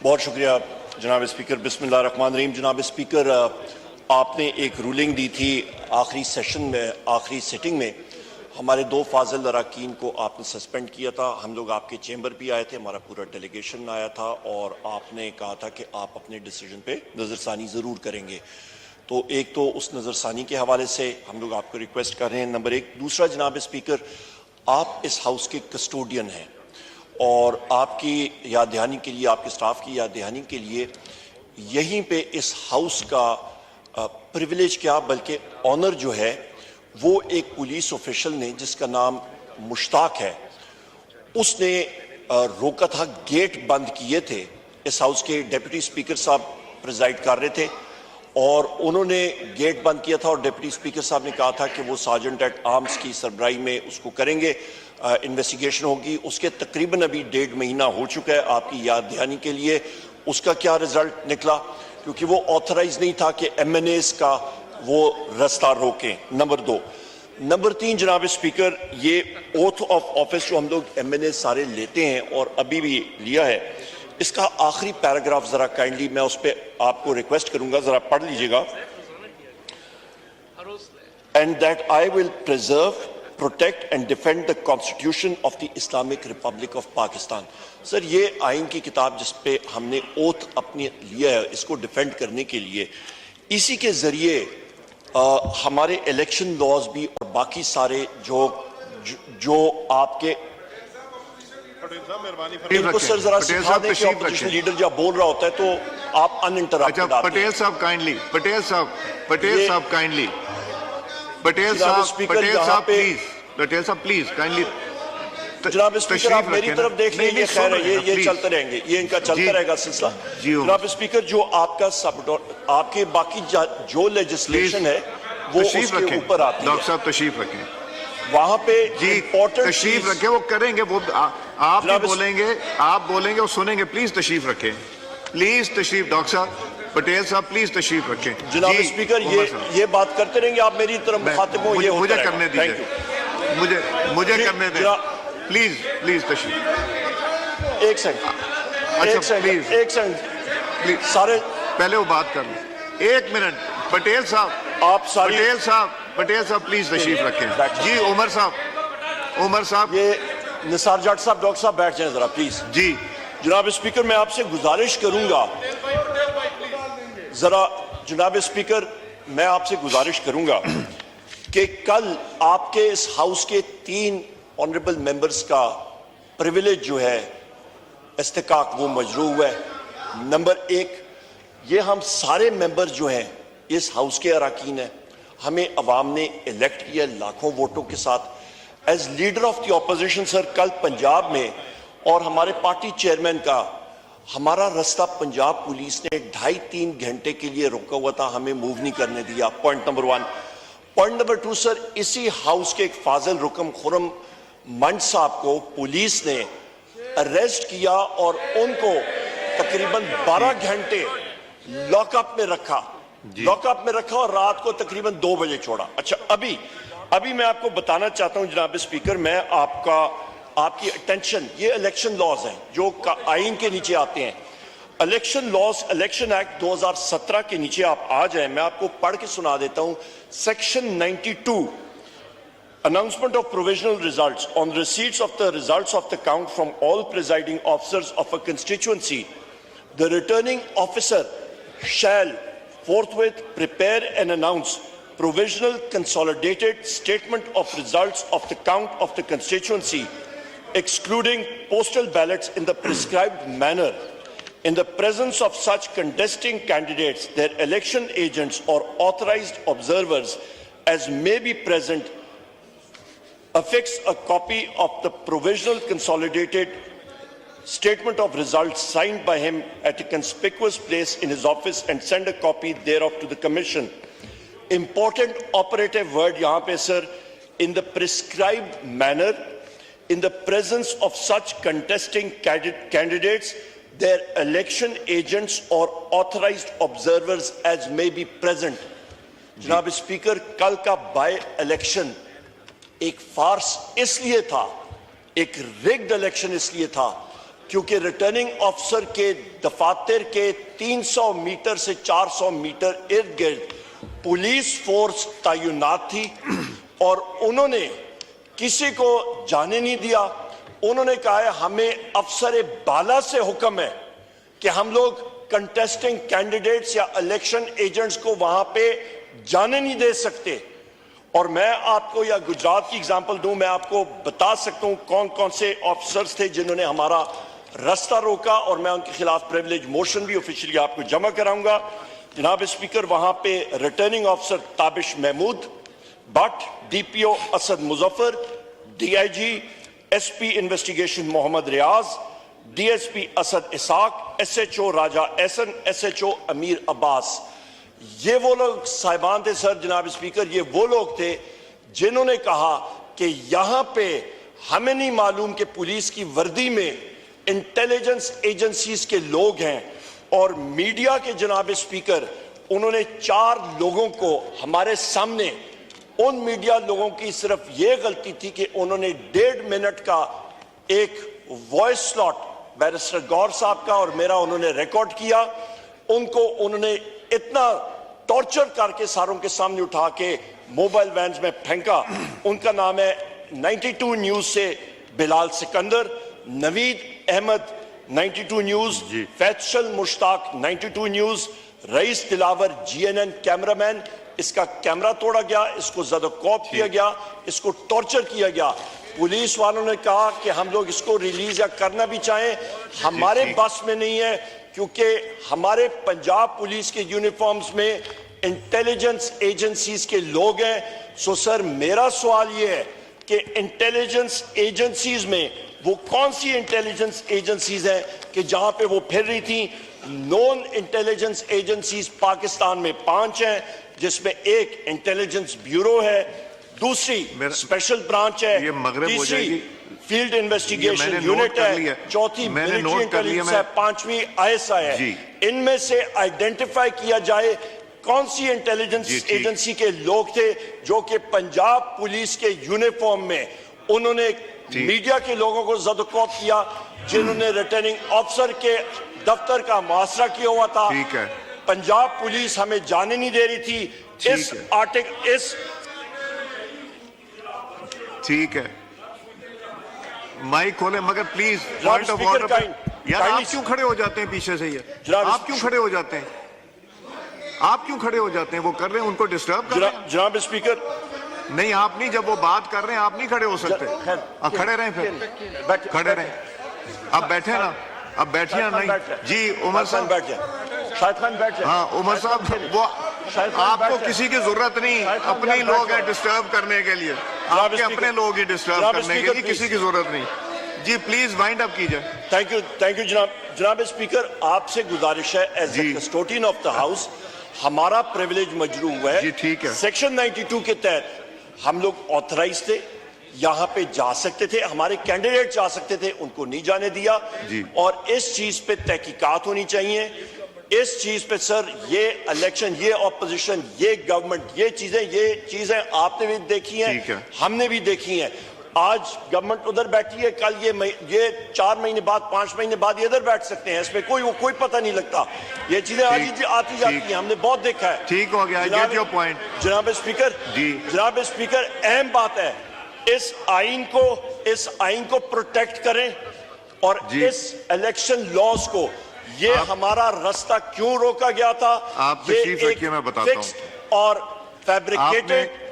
बहुत शुक्रिया जनाब स्पीकर। बिस्मिल्लाहिर्रहमानिर्रहीम। जनाब स्पीकर, आपने एक रूलिंग दी थी आखिरी सेशन में, आखिरी सिटिंग में हमारे दो फाजिल अरकान को आपने सस्पेंड किया था। हम लोग आपके चेंबर भी आए थे, हमारा पूरा डेलीगेशन आया था और आपने कहा था कि आप अपने डिसीजन पे नज़रसानी ज़रूर करेंगे। तो एक तो उस नज़रसानी के हवाले से हम लोग आपको रिक्वेस्ट कर रहे हैं, नंबर एक। दूसरा जनाब स्पीकर, आप इस हाउस के कस्टोडियन हैं और आपकी याद दहानी के लिए, आपके स्टाफ की याद दहानी के लिए यहीं पे इस हाउस का प्रिविलेज क्या बल्कि ऑनर जो है वो एक पुलिस ऑफिशियल ने जिसका नाम मुश्ताक है, उसने रोका था। गेट बंद किए थे। इस हाउस के डिप्टी स्पीकर साहब प्रिजाइड कर रहे थे और उन्होंने गेट बंद किया था और डिप्टी स्पीकर साहब ने कहा था कि वो सार्जेंट एट आर्म्स की सरबराही में उसको करेंगे, इन्वेस्टिगेशन होगी। उसके तकरीबन अभी 1.5 महीना हो चुका है। आपकी याद दहानी के लिए उसका क्या रिजल्ट निकला, क्योंकि वो ऑथराइज नहीं था कि MNAs का वो रास्ता रोकें। नंबर 2। नंबर 3 जनाब स्पीकर, ये ओथ ऑफ ऑफिस जो हम लोग MNAs सारे लेते हैं और अभी भी लिया है, इसका आखिरी पैराग्राफ जरा काइंडली मैं उस पर आपको रिक्वेस्ट करूंगा, जरा पढ़ लीजिएगा। And that I will preserve, protect and defend the constitution of the Islamic Republic of Pakistan. Sir, ये आइन की किताब जिस पे हमने ओथ अपनी लिया है, इसको डिफेंड करने के लिए, इसी के जरिए हमारे इलेक्शन लॉज भी और बाकी सारे जो आपके इनको सर जरा सिखा दें कि ऑपोजिशन लीडर जब बोल रहा होता है तो आप अनइंटरप्टेड। पटेल साहब काइंडली, पटेल साहब काइंडली, पटेल साहब प्लीज काइंडली। जनाब स्पीकर, आप मेरी तरफ देख लें, ये खैर है, ये चलते रहेंगे, ये इनका चलता रहेगा सिलसिला। जनाब स्पीकर, जो आपका आपके बाकी जो लेजिस्लेशन है वो उसके ऊपर आती है। डॉक्टर साहब तशरीफ रखें वहां पे जी, तशरीफ रखें, वो करेंगे, वो आप बोलेंगे वो सुनेंगे। प्लीज तशरीफ रखें, प्लीज तशरीफ। डॉक्टर साहब, पटेल साहब प्लीज तशरीफ रखें। जनाब स्पीकर, ये बात करते रहेंगे, आप मेरी तरफ मुखातिब हो, ये मुझे करने दीजिए, मुझे करने दें, प्लीज तशरीफ। एक सेकंड प्लीज सारे पहले वो बात कर लें। 1 मिनट पटेल साहब, आप सारी पटेल साहब प्लीज तशरीफ रखें। जी उमर साहब, ये निसार जाट साहब, डॉक्टर साहब बैठ जाएं जरा प्लीज। जी जनाब स्पीकर, मैं आपसे गुजारिश करूंगा, जरा जनाब स्पीकर, मैं आपसे गुजारिश करूंगा कि कल आपके इस हाउस के 3 ऑनरेबल मेंबर्स का प्रिविलेज जो है इस्तेकाक वो मजरू हुआ है। नंबर 1, ये हम सारे मेंबर जो हैं इस हाउस के अरकान हैं, हमें अवाम ने इलेक्ट किया लाखों वोटों के साथ। As leader of the opposition sir, कल पंजाब में और हमारे पार्टी चेयरमैन का हमारा रास्ता पंजाब पुलिस ने 2.5-3 घंटे के लिए रोका हुआ था, हमें मूव नहीं करने दिया। Point number 1। Point number 2 sir, इसी हाउस के एक फाजिल रुकम खुरम मंड साहब को पुलिस ने अरेस्ट किया और उनको तकरीबन 12 घंटे लॉकअप में रखा और रात को तकरीबन 2 बजे छोड़ा। अच्छा, अभी मैं आपको बताना चाहता हूं जनाब स्पीकर, मैं आपकी अटेंशन, ये इलेक्शन लॉज हैं जो आइन के नीचे आते हैं। इलेक्शन लॉज, इलेक्शन एक्ट 2017 के नीचे आप आ जाएं, मैं आपको पढ़ के सुना देता हूं। Section 92, announcement of provisional results on receipts of the results of the count from all presiding officers of a constituency, the returning officer shall forthwith prepare and announce provisional consolidated statement of results of the count of the constituency, excluding postal ballots, in the prescribed manner in the presence of such contesting candidates, their election agents or authorized observers as may be present. Affix a copy of the provisional consolidated statement of results signed by him at a conspicuous place in his office and send a copy thereof to the commission. Important operative word yahan pe sir, in the prescribed manner, in the presence of such contesting candidates, their election agents or authorized observers as may be present. जनाब speaker, कल का by election एक फार्स इसलिए था, एक rigged election इसलिए था क्योंकि रिटर्निंग ऑफिसर के दफातर के 300 मीटर से 400 मीटर इर्द गिर्द पुलिस फोर्स तैनात थी और उन्होंने किसी को जाने नहीं दिया। उन्होंने कहा है हमें अफसर बाला से हुक्म है कि हम लोग कंटेस्टिंग कैंडिडेट्स या इलेक्शन एजेंट्स को वहां पे जाने नहीं दे सकते। और मैं आपको या गुजरात की एग्जांपल दूं, मैं आपको बता सकता हूं कौन कौन से ऑफिसर्स थे जिन्होंने हमारा रास्ता रोका और मैं उनके खिलाफ प्रिविलेज मोशन भी ऑफिशियली आपको जमा कराऊंगा। जनाब स्पीकर, वहां पे returning officer Tabish Mahmood Bhatt, DPO Asad Muzaffar, DIG SP investigation Mohammad Riaz, DSP Asad Ishaq, SHO Raja Ehsan, SHO Amir Abbas, ये वो लोग साहिबान थे सर। जनाब स्पीकर, ये वो लोग थे जिन्होंने कहा कि यहां पे हमें नहीं मालूम कि पुलिस की वर्दी में इंटेलिजेंस एजेंसीज के लोग हैं और मीडिया के जनाब स्पीकर उन्होंने 4 लोगों को हमारे सामने, उन मीडिया लोगों की सिर्फ ये गलती थी कि उन्होंने 1.5 मिनट का एक वॉइस स्लॉट बैरिस्टर गौर साहब का और मेरा उन्होंने रिकॉर्ड किया। उनको उन्होंने इतना टॉर्चर करके सारों के सामने उठा के मोबाइल वैन्स में फेंका। उनका नाम है 92 न्यूज से Bilal Sikandar, Naveed Ahmad 92 news, Faisal Mushtaq 92 news, rice Dilawar GNN cameraman. इसका कैमरा तोड़ा गया, इसको ज्यादा कॉप किया गया, इसको टॉर्चर किया गया। पुलिस वालों ने कहा कि हम लोग इसको रिलीज या करना भी चाहें, हमारे बस में नहीं है, क्योंकि हमारे पंजाब पुलिस के यूनिफॉर्म्स में इंटेलिजेंस एजेंसीज के लोग हैं। सो सर, मेरा सवाल यह है कि इंटेलिजेंस एजेंसीज में वो कौन सी इंटेलिजेंस एजेंसीज हैं कि जहां पे वो फिर रही थी? नॉन इंटेलिजेंस एजेंसीज पाकिस्तान में 5 हैं, जिसमें एक इंटेलिजेंस ब्यूरो है, दूसरी स्पेशल ब्रांच है, तीसरी फील्ड इन्वेस्टिगेशन यूनिट है, चौथी मिलिट्री इंटेलिजेंस है, 5वीं आईएसआई है। इनमें से आइडेंटिफाई किया जाए कौन सी इंटेलिजेंस एजेंसी के लोग थे जो कि पंजाब पुलिस के यूनिफॉर्म में उन्होंने मीडिया के लोगों को ज़दकोप किया, जिन्होंने रिटर्निंग ऑफिसर के दफ्तर का मुआसरा किया हुआ था। पंजाब पुलिस हमें जाने नहीं दे रही थी। इस आर्टिकल इस ठीक है, माइक खोले, मगर प्लीज पॉइंट ऑफ ऑर्डर। यार आप क्यों खड़े हो जाते हैं पीछे से? ये आप क्यों खड़े हो जाते हैं? आप क्यों खड़े हो जाते हैं? वो कर रहे हैं, उनको डिस्टर्ब कर रहे हैं। जनाब स्पीकर, नहीं आप नहीं, जब वो बात कर रहे हैं आप नहीं खड़े हो सकते। अब खड़े रहें, फिर खड़े रहें। अब बैठे ना, अब बैठिए नहीं जी। उमर साहब बैठ जाए, शाहिद खान बैठ जाए। हाँ उमर साहब, वो आपको किसी की जरूरत नहीं, अपने ही लोग हैं डिस्टर्ब करने के लिए, आपके अपने लोग ही डिस्टर्ब करने के लिए, किसी की जरूरत नहीं जी। प्लीज वाइंड अप कीजिए। थैंक यू जनाब स्पीकर, आपसे गुजारिश है as a custodian of the house, हमारा प्रिविलेज मजरू हुआ है। ठीक है। सेक्शन 92 के तहत हम लोग ऑथराइज थे, यहां पे जा सकते थे, हमारे कैंडिडेट जा सकते थे, उनको नहीं जाने दिया। और इस चीज पे तहकीकात होनी चाहिए। इस चीज पे सर, ये इलेक्शन, ये ऑपोजिशन, ये गवर्नमेंट, ये चीजें आपने भी देखी हैं, हमने भी देखी हैं। आज गवर्नमेंट उधर बैठी है, कल ये 4 महीने बाद, 5 महीने बाद ये इधर बैठ सकते हैं, इसमें कोई पता नहीं लगता। ये चीजें आज आती जाती हैं, हमने बहुत देखा है। ठीक हो गया, गेट योर पॉइंट। जनाब स्पीकर, अहम बात है, इस आइन को प्रोटेक्ट करें और इस इलेक्शन लॉज को, ये हमारा रास्ता क्यों रोका गया था, आप तशरीफ रखिए, मैं बताता हूं। और फैब्रिकेटेड